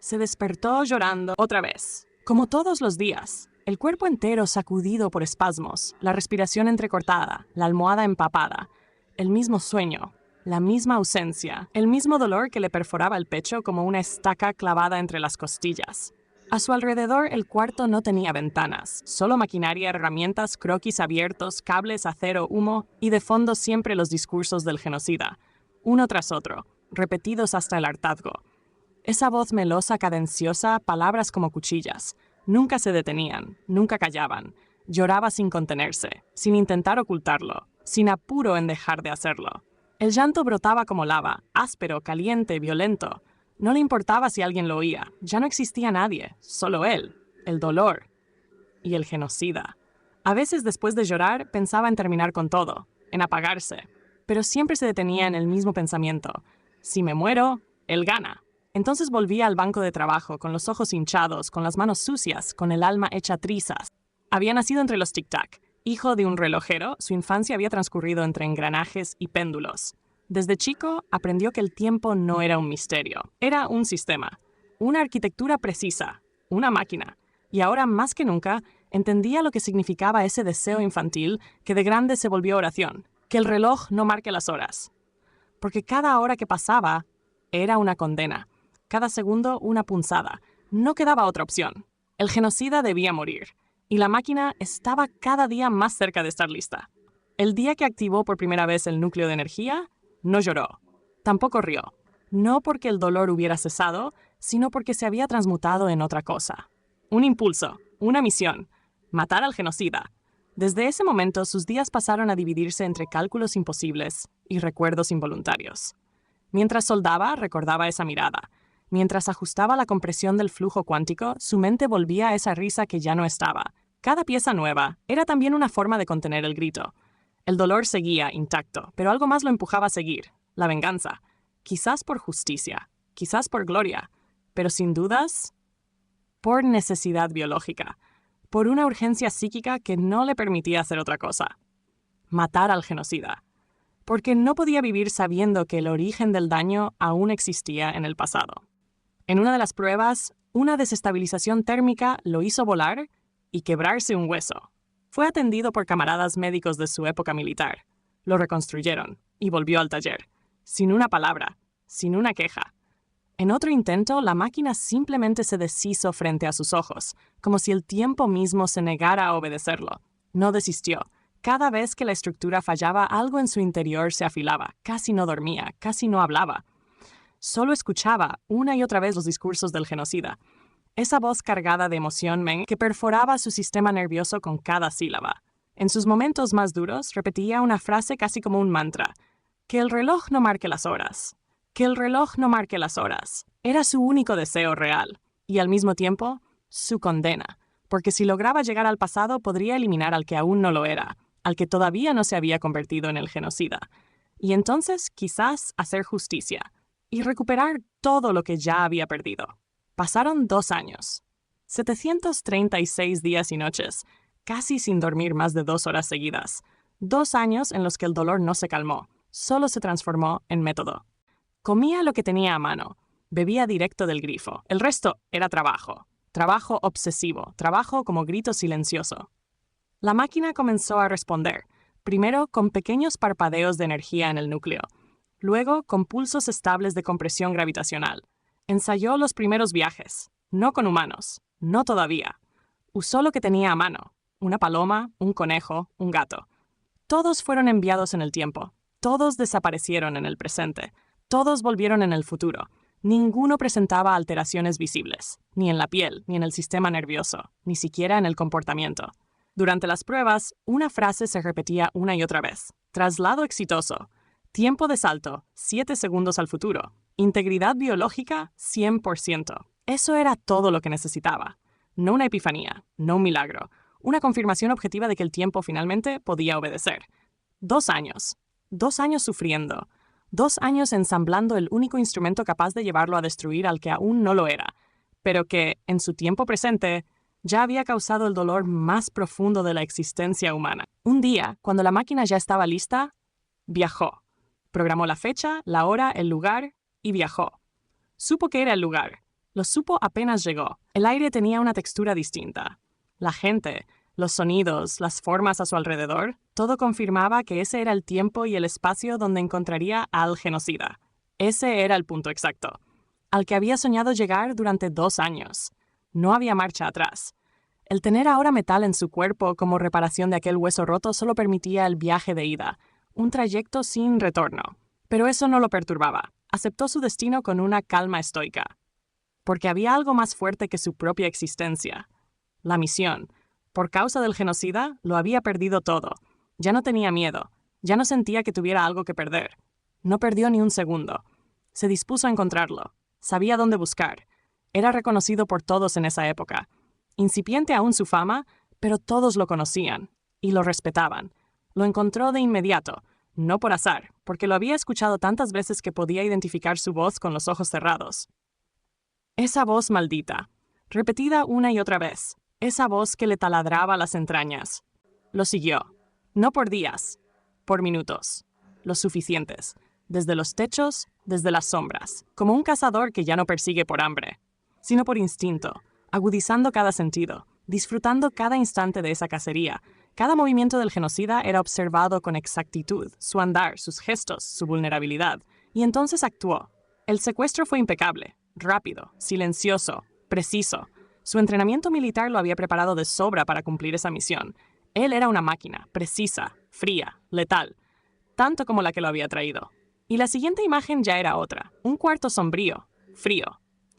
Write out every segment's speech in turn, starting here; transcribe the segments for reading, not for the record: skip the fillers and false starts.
Se despertó llorando otra vez, como todos los días. El cuerpo entero sacudido por espasmos, la respiración entrecortada, la almohada empapada, el mismo sueño, la misma ausencia, el mismo dolor que le perforaba el pecho como una estaca clavada entre las costillas. A su alrededor el cuarto no tenía ventanas, solo maquinaria, herramientas, croquis abiertos, cables, acero, humo y de fondo siempre los discursos del genocida, uno tras otro, repetidos hasta el hartazgo. Esa voz melosa, cadenciosa, palabras como cuchillas. Nunca se detenían, nunca callaban. Lloraba sin contenerse, sin intentar ocultarlo, sin apuro en dejar de hacerlo. El llanto brotaba como lava, áspero, caliente, violento. No le importaba si alguien lo oía, ya no existía nadie, solo él, el dolor y el genocida. A veces después de llorar pensaba en terminar con todo, en apagarse, pero siempre se detenía en el mismo pensamiento. Si me muero, él gana. Entonces volvía al banco de trabajo, con los ojos hinchados, con las manos sucias, con el alma hecha trizas. Había nacido entre los tic-tac. Hijo de un relojero, su infancia había transcurrido entre engranajes y péndulos. Desde chico aprendió que el tiempo no era un misterio, era un sistema, una arquitectura precisa, una máquina. Y ahora más que nunca entendía lo que significaba ese deseo infantil que de grande se volvió oración, que el reloj no marque las horas. Porque cada hora que pasaba era una condena. Cada segundo una punzada. No quedaba otra opción. El genocida debía morir, y la máquina estaba cada día más cerca de estar lista. El día que activó por primera vez el núcleo de energía, no lloró. Tampoco rió. No porque el dolor hubiera cesado, sino porque se había transmutado en otra cosa. Un impulso, una misión, matar al genocida. Desde ese momento sus días pasaron a dividirse entre cálculos imposibles y recuerdos involuntarios. Mientras soldaba, recordaba esa mirada. Mientras ajustaba la compresión del flujo cuántico, su mente volvía a esa risa que ya no estaba. Cada pieza nueva era también una forma de contener el grito. El dolor seguía intacto, pero algo más lo empujaba a seguir, la venganza. Quizás por justicia, quizás por gloria, pero sin dudas, por necesidad biológica, por una urgencia psíquica que no le permitía hacer otra cosa. Matar al genocida. Porque no podía vivir sabiendo que el origen del daño aún existía en el pasado. En una de las pruebas, una desestabilización térmica lo hizo volar y quebrarse un hueso. Fue atendido por camaradas médicos de su época militar. Lo reconstruyeron y volvió al taller, sin una palabra, sin una queja. En otro intento, la máquina simplemente se deshizo frente a sus ojos, como si el tiempo mismo se negara a obedecerlo. No desistió. Cada vez que la estructura fallaba, algo en su interior se afilaba. Casi no dormía, casi no hablaba. Solo escuchaba una y otra vez los discursos del genocida. Esa voz cargada de emoción que perforaba su sistema nervioso con cada sílaba. En sus momentos más duros, repetía una frase casi como un mantra. Que el reloj no marque las horas. Que el reloj no marque las horas. Era su único deseo real. Y al mismo tiempo, su condena. Porque si lograba llegar al pasado, podría eliminar al que aún no lo era, al que todavía no se había convertido en el genocida. Y entonces, quizás, hacer justicia. Y recuperar todo lo que ya había perdido. Pasaron 2 años. 736 días y noches, casi sin dormir más de 2 horas seguidas. 2 años en los que el dolor no se calmó, solo se transformó en método. Comía lo que tenía a mano, bebía directo del grifo. El resto era trabajo. Trabajo obsesivo, trabajo como grito silencioso. La máquina comenzó a responder, primero con pequeños parpadeos de energía en el núcleo, luego con pulsos estables de compresión gravitacional. Ensayó los primeros viajes, no con humanos, no todavía. Usó lo que tenía a mano, una paloma, un conejo, un gato. Todos fueron enviados en el tiempo, todos desaparecieron en el presente, todos volvieron en el futuro. Ninguno presentaba alteraciones visibles, ni en la piel, ni en el sistema nervioso, ni siquiera en el comportamiento. Durante las pruebas, una frase se repetía una y otra vez. Traslado exitoso. Tiempo de salto, 7 segundos al futuro. Integridad biológica, 100%. Eso era todo lo que necesitaba. No una epifanía, no un milagro. Una confirmación objetiva de que el tiempo finalmente podía obedecer. 2 años. 2 años sufriendo. 2 años ensamblando el único instrumento capaz de llevarlo a destruir al que aún no lo era, pero que, en su tiempo presente, ya había causado el dolor más profundo de la existencia humana. Un día, cuando la máquina ya estaba lista, viajó. Programó la fecha, la hora, el lugar y viajó. Supo que era el lugar. Lo supo apenas llegó. El aire tenía una textura distinta. La gente, los sonidos, las formas a su alrededor, todo confirmaba que ese era el tiempo y el espacio donde encontraría al genocida. Ese era el punto exacto, al que había soñado llegar durante 2 años. No había marcha atrás. El tener ahora metal en su cuerpo como reparación de aquel hueso roto solo permitía el viaje de ida, un trayecto sin retorno. Pero eso no lo perturbaba. Aceptó su destino con una calma estoica. Porque había algo más fuerte que su propia existencia. La misión. Por causa del genocida, lo había perdido todo. Ya no tenía miedo. Ya no sentía que tuviera algo que perder. No perdió ni un segundo. Se dispuso a encontrarlo. Sabía dónde buscar. Era reconocido por todos en esa época. Incipiente aún su fama, pero todos lo conocían y lo respetaban. Lo encontró de inmediato, no por azar, porque lo había escuchado tantas veces que podía identificar su voz con los ojos cerrados. Esa voz maldita, repetida una y otra vez, esa voz que le taladraba las entrañas. Lo siguió, no por días, por minutos, los suficientes, desde los techos, desde las sombras, como un cazador que ya no persigue por hambre, sino por instinto, agudizando cada sentido, disfrutando cada instante de esa cacería. Cada movimiento del genocida era observado con exactitud, su andar, sus gestos, su vulnerabilidad, y entonces actuó. El secuestro fue impecable, rápido, silencioso, preciso. Su entrenamiento militar lo había preparado de sobra para cumplir esa misión. Él era una máquina, precisa, fría, letal, tanto como la que lo había traído. Y la siguiente imagen ya era otra, un cuarto sombrío, frío,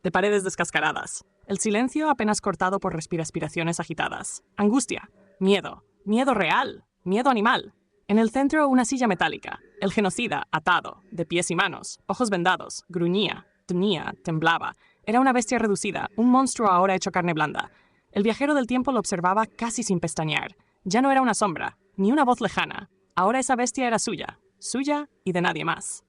de paredes descascaradas. El silencio apenas cortado por respiraciones agitadas. Angustia, miedo, miedo real, miedo animal. En el centro una silla metálica. El genocida, atado, de pies y manos, ojos vendados, gruñía, temblaba. Era una bestia reducida, un monstruo ahora hecho carne blanda. El viajero del tiempo lo observaba casi sin pestañear. Ya no era una sombra, ni una voz lejana. Ahora esa bestia era suya y de nadie más.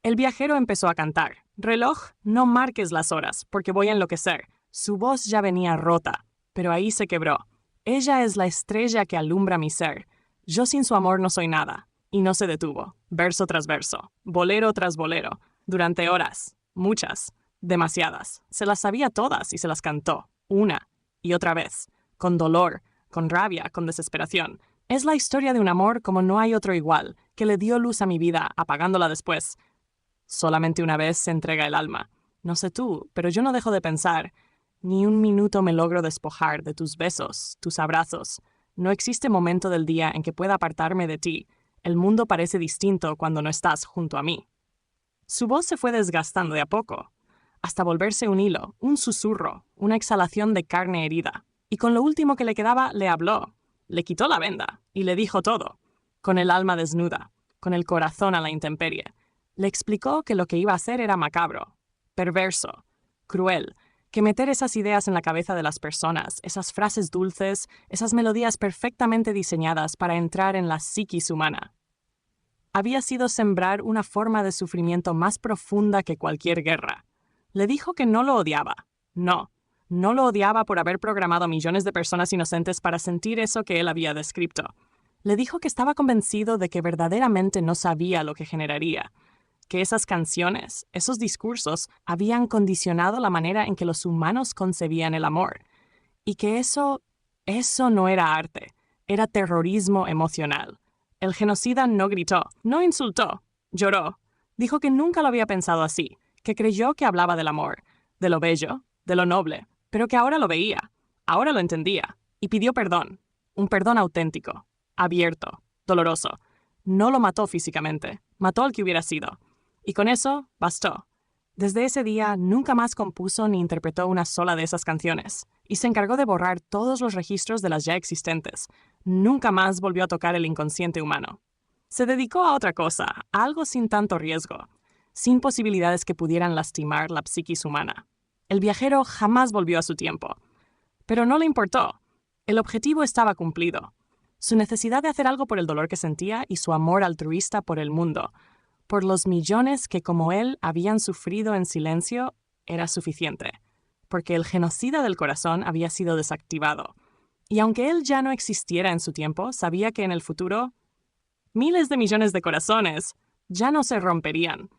El viajero empezó a cantar. Reloj, no marques las horas, porque voy a enloquecer. Su voz ya venía rota, pero ahí se quebró. Ella es la estrella que alumbra mi ser. Yo sin su amor no soy nada. Y no se detuvo, verso tras verso, bolero tras bolero, durante horas, muchas, demasiadas. Se las sabía todas y se las cantó, una y otra vez, con dolor, con rabia, con desesperación. Es la historia de un amor como no hay otro igual, que le dio luz a mi vida, apagándola después. Solamente una vez se entrega el alma. No sé tú, pero yo no dejo de pensar. Ni un minuto me logro despojar de tus besos, tus abrazos. No existe momento del día en que pueda apartarme de ti. El mundo parece distinto cuando no estás junto a mí. Su voz se fue desgastando de a poco, hasta volverse un hilo, un susurro, una exhalación de carne herida. Y con lo último que le quedaba, le habló. Le quitó la venda y le dijo todo, con el alma desnuda, con el corazón a la intemperie. Le explicó que lo que iba a hacer era macabro, perverso, cruel, que meter esas ideas en la cabeza de las personas, esas frases dulces, esas melodías perfectamente diseñadas para entrar en la psiquis humana, había sido sembrar una forma de sufrimiento más profunda que cualquier guerra. Le dijo que no lo odiaba. No lo odiaba por haber programado a millones de personas inocentes para sentir eso que él había descrito. Le dijo que estaba convencido de que verdaderamente no sabía lo que generaría, que esas canciones, esos discursos, habían condicionado la manera en que los humanos concebían el amor, y que eso no era arte, era terrorismo emocional. El genocida no gritó, no insultó, lloró. Dijo que nunca lo había pensado así, que creyó que hablaba del amor, de lo bello, de lo noble, pero que ahora lo veía, ahora lo entendía, y pidió perdón, un perdón auténtico, abierto, doloroso. No lo mató físicamente, mató al que hubiera sido. Y con eso, bastó. Desde ese día, nunca más compuso ni interpretó una sola de esas canciones, y se encargó de borrar todos los registros de las ya existentes. Nunca más volvió a tocar el inconsciente humano. Se dedicó a otra cosa, a algo sin tanto riesgo, sin posibilidades que pudieran lastimar la psiquis humana. El viajero jamás volvió a su tiempo. Pero no le importó. El objetivo estaba cumplido. Su necesidad de hacer algo por el dolor que sentía y su amor altruista por el mundo, por los millones que como él habían sufrido en silencio, era suficiente, porque el genocida del corazón había sido desactivado. Y aunque él ya no existiera en su tiempo, sabía que en el futuro, miles de millones de corazones ya no se romperían.